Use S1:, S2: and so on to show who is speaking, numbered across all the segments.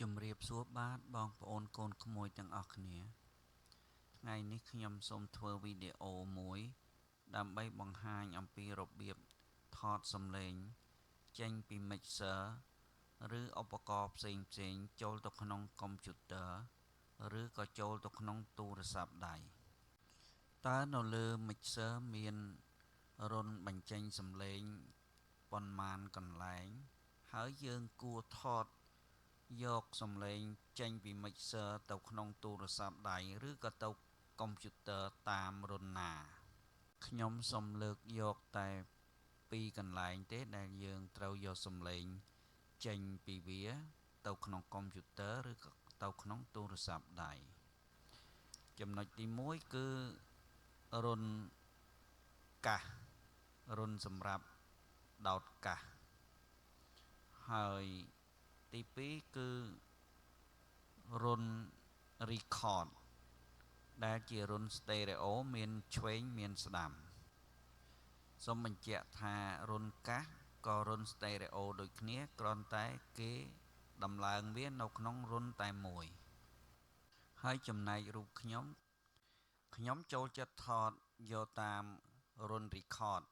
S1: ជំរាបសួរបាទបងប្អូនកូនក្មួយទាំងអស់គ្នាថ្ងៃនេះខ្ញុំសូមធ្វើវីដេអូមួយដើម្បីបង្ហាញអំពីរបៀបថតសំឡេងចេញពី mixer ឬឧបករណ៍ផ្សេងចូលទៅក្នុងកុំព្យូទ័រឬក៏ចូលទៅក្នុងទូរស័ព្ទដៃតើនៅលើ mixer មានរុនបញ្ចេញសំឡេងប៉ុន្មានកន្លែងហើយយើងគួរថតយកសំឡេងចេញពី mixer ទៅក្នុងទូរស័ព្ទដៃឬក៏ទៅកុំព្យូទ័រតាមរុនណាខ្ញុំសូមលើកយកតែពីរកន្លែងទេដែលយើងត្រូវយកសំឡេងចេញពីវាទៅក្នុងកុំព្យូទ័រឬក៏ទៅក្នុងទូរស័ព្ទដៃចំណុចទី1គឺរុនកាសរុនសម្រាប់ដោតកាសហើយទី2គឺរុន record ដែលជារុន stereo មានឆ្វេងមានស្ដាំសូមបញ្ជាក់ថារុនកាសក៏រុន stereo ដូចគ្នាគ្រាន់តែគេដំឡើងវានៅក្នុងរុនតែមួយហើយចំណែករូបខ្ញុំចូលចិត្តថតយកតាមរុន record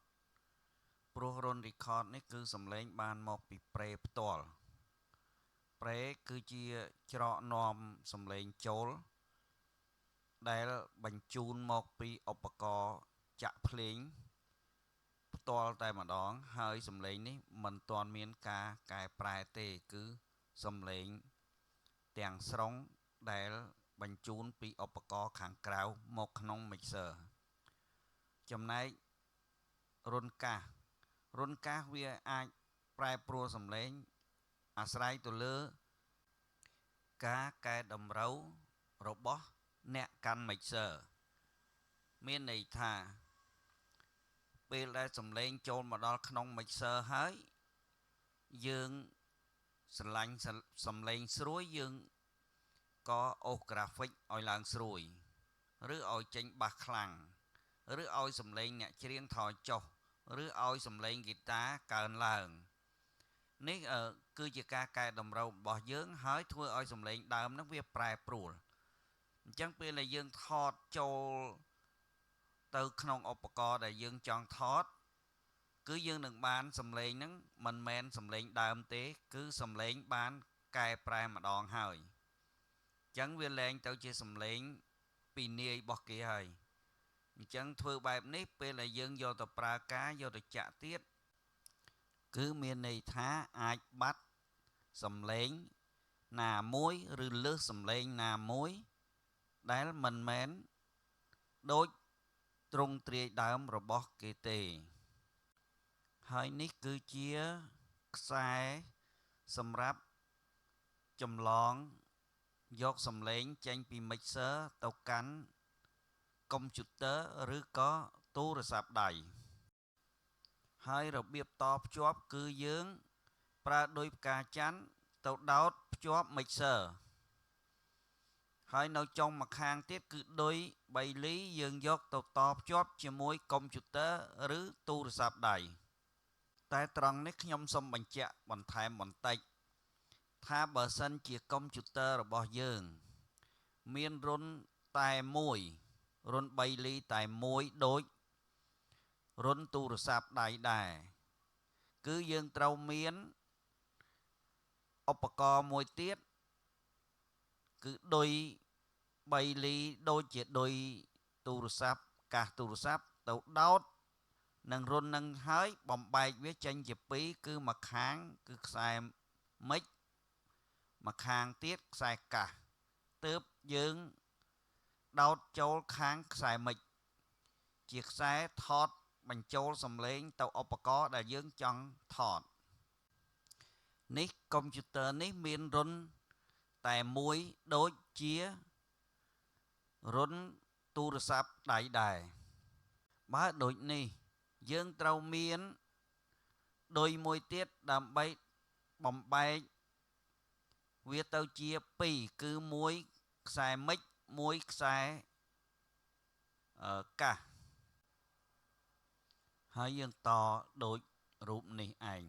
S1: ព្រោះរុន record នេះគឺសំឡេងបានមកពីប្រេផ្ទាល់ប្រេគឺជាច្រកនាំសំឡេងចូលដែលបញ្ជូនមកពីឧបករណ៍ចាក់ភ្លេងផ្ទាល់តែម្ដងហើយសំឡេងនេះមិនទាន់មានការកែប្រែទេគឺសំឡេងទាំងស្រុងដែលបញ្ជូនពីឧបករណ៍ខាងក្រៅមកក្នុង mixer ចំណែករុនកាសវាអាចប្រែប្រួលសំឡេងអាស្រ័យទៅលើការកែតម្រូវរបស់អ្នកកាន់ mixer មានន័យថាពេលដែលសំឡេងចូលមកដល់ក្នុង mixer ហើយយើងស្រឡាញ់សំឡេងស្រួយយើងក៏អូស graphic ឲ្យឡើងស្រួយឬឲ្យចេញបាសខ្លាំងឬឲ្យសំឡេងអ្នកច្រៀងថយចុះឬឲ្យសំឡេងហ្គីតាកើនឡើងនេះគឺជាការកែតម្រូវរបស់យើងហើយធ្វើឲ្យសំឡេងដើមនឹងវាប្រែប្រួលអញ្ចឹងពេលដែលយើងថតចូលទៅក្នុងឧបករណ៍ដែលយើងចង់ថតគឺយើងនឹងបានសំឡេងហ្នឹងមិនមែនសំឡេងដើមទេគឺសំឡេងបានកែប្រែម្ដងហើយអញ្ចឹងវាលែងទៅជាសំឡេងពីនាយរបស់គេហើយអញ្ចឹងធ្វើបែបនេះពេលដែលយើងយកទៅប្រើការយកទៅចាក់ទៀតគឺមានន័យថាអាចបាត់សំឡេងណាមួយឬលើសសំឡេងណាមួយដែលមិនមែនដូចទ្រង់ទ្រាយដើមរបស់គេទេហើយនេះគឺជាខ្សែសម្រាប់ចម្លងយកសំឡេងចេញពី mixer ទៅកាន់កុំព្យូទ័រឬក៏ទូរស័ព្ទដៃហើយរបៀបតភ្ជាប់គឺយើងប្រើដូចផ្កាច័ន្ទទៅដោតភ្ជាប់ mixer ហើយនៅចុងម្ខាងទៀតគឺដូចបីលីយើងយកទៅតភ្ជាប់ជាមួយកុំព្យូទ័រឬទូរស័ព្ទដៃតែត្រង់នេះខ្ញុំសូមបញ្ជាក់បន្ថែមបន្តិចថាបើសិនជាកុំព្យូទ័ររបស់យើងមានរុនតែមួយរុន3លីតែមួយដូចរុនទូរស័ព្ទដៃដែរគឺយើងត្រូវមានឧបករណ៍មួយទៀតគឺឌុយ3លីដូចជាឌុយទូរស័ព្ទកាសទូរស័ព្ទទៅដោតនឹងរុននឹងហើយបំបែកវាចេញជាពីរគឺមួយខាងគឺខ្សែមិចមួយខាងទៀតខ្សែកាសទើបយើងដោតចូលខាងខ្សែមិចជាខ្សែថតបញ្ចូលសំឡេងទៅឧបករណ៍ដែលយើងចង់ថតនេះកុំព្យូទ័រនេះមានរុនតែមួយដូចជារុនទូរស័ព្ទដៃដែរបើដូចនេះយើងត្រូវមានឌុយមួយទៀតដើម្បីបំបែកវាទៅជាពីរគឺមួយខ្សែមិចមួយខ្សែកាសហើយយើងតដូចរូបនេះឯង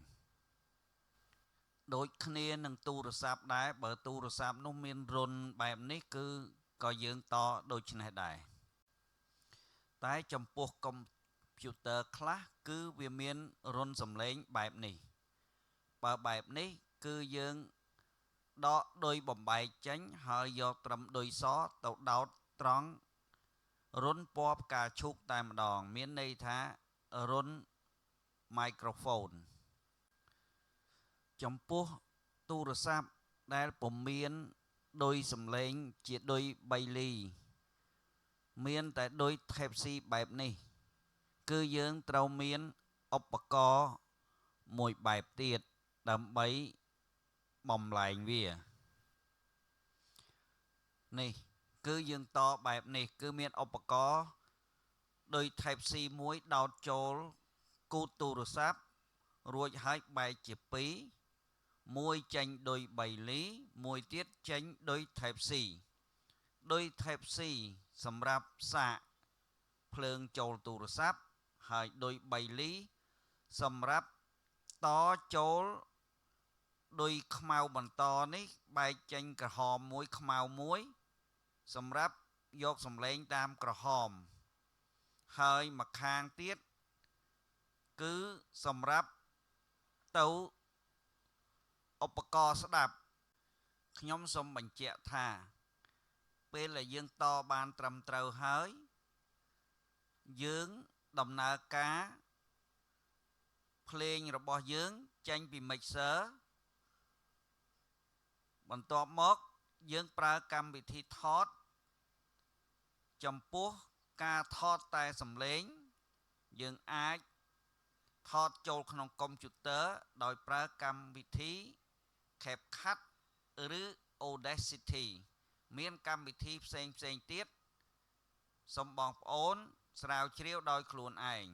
S1: ដូចគ្នានឹងទូរស័ព្ទដែរបើទូរស័ព្ទនោះមានរុនបែបនេះគឺក៏យើងតដូចនេះដែរតែចំពោះកុំព្យូទ័រខ្លះគឺវាមានរុនសំឡេងបែបនេះបើបែបនេះគឺយើងដកដោយបំបែកចេញហើយយកត្រឹមដូចសទៅដោតត្រង់រុនពណ៌ផ្កាឈូកតែម្ដងមានន័យថារុន microphone ចំពោះទូរស័ព្ទដែលពុំមានដោយសំឡេងជាដោយ3លីមានតែដោយ Type C បែបនេះគឺយើងត្រូវមានឧបករណ៍មួយបែបទៀតដើម្បីបំលែងវានេះគឺយើងតបែបនេះគឺមានឧបករណ៍ដោយ Type C មួយដោតចូលគូតទូរស័ព្ទរួចហើយបែកជា2មួយចេញដោយ3លីមួយទៀតចេញដោយ Type C ដោយ Type C សម្រាប់សាកភ្លើងចូលទូរស័ព្ទហើយដោយ3លីសម្រាប់តចូលដោយខ្មៅបន្តនេះបែកចេញក្រហមមួយខ្មៅមួយសម្រាប់យកសំឡេងតាមក្រហមហើយម្ខាងទៀតគឺសម្រាប់ទៅឧបករណ៍ស្ដាប់ខ្ញុំសូមបញ្ជាក់ថាពេលដែលយើងតបានត្រឹមត្រូវហើយយើងដំណើរការភ្លេងរបស់យើងចេញពី mixer បន្ទាប់មកយើងប្រើកម្មវិធីថតចំពោះការថតតែសំឡេងយើងអាចថតចូលក្នុងកុំព្យូទ័រដោយប្រើកម្មវិធី CapCut ឬ Audacity មានកម្មវិធីផ្សេងទៀតសូមបងប្អូនស្រាវជ្រាវដោយខ្លួនឯង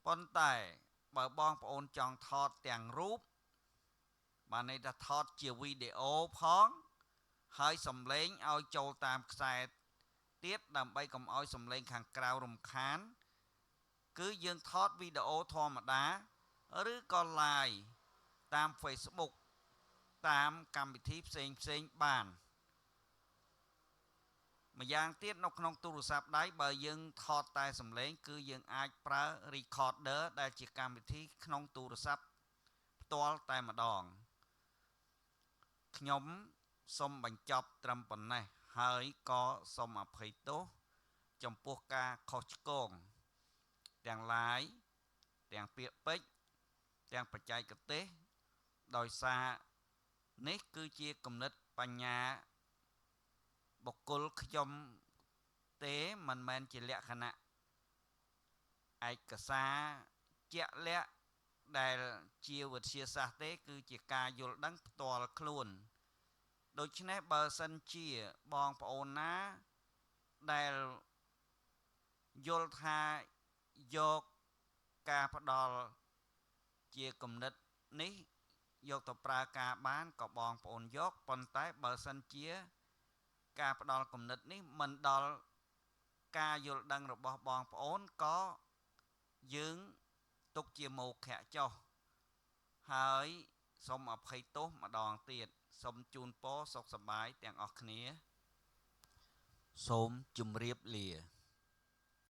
S1: ប៉ុន្តែបើបងប្អូនចង់ថតទាំងរូបបានន័យថាថតជាវីដេអូផងហើយសំឡេងឲ្យចូលតាមខ្សែទៀតដើម្បីកុំឲ្យសំឡេងខាងក្រៅរំខានគឺយើងថតវីដេអូធម្មតាឬក៏ live តាម Facebook តាមកម្មវិធីផ្សេងបានម្យ៉ាងទៀតនៅក្នុងទូរស័ព្ទដៃបើយើងថតតែសំឡេងគឺយើងអាចប្រើ recorder ដែលជាកម្មវិធីក្នុងទូរស័ព្ទផ្ទាល់តែម្ដងខ្ញុំសូមបញ្ចប់ត្រឹមប៉ុណ្ណេះហើយក៏សូមអភ័យទោសចំពោះការខុសឆ្គងទាំងឡាយទាំងពាក្យពេចន៍ទាំងបច្ចេកទេសដោយសារនេះគឺជាគំនិតបញ្ញាបុគ្គលខ្ញុំទេមិនមែនជាលក្ខណៈឯកសារជាក់លាក់ដែលជាវិទ្យាសាស្ត្រទេគឺជាការយល់ដឹងផ្ទាល់ខ្លួនដូច្នេះបើសិនជាបងប្អូនណាដែលយល់ថាយកការផ្ដល់ជាគំនិតនេះយកទៅប្រើការបានក៏បងប្អូនយកប៉ុន្តែបើសិនជាការផ្ដល់គំនិតនេះមិនដល់ការយល់ដឹងរបស់បងប្អូនក៏យើងទុកជាមោឃៈចុះហើយសូមអភ័យទោសម្ដងទៀតសូមជូនពរសុខសប្បាយទាំងអស់គ្នាសូមជម្រាបលា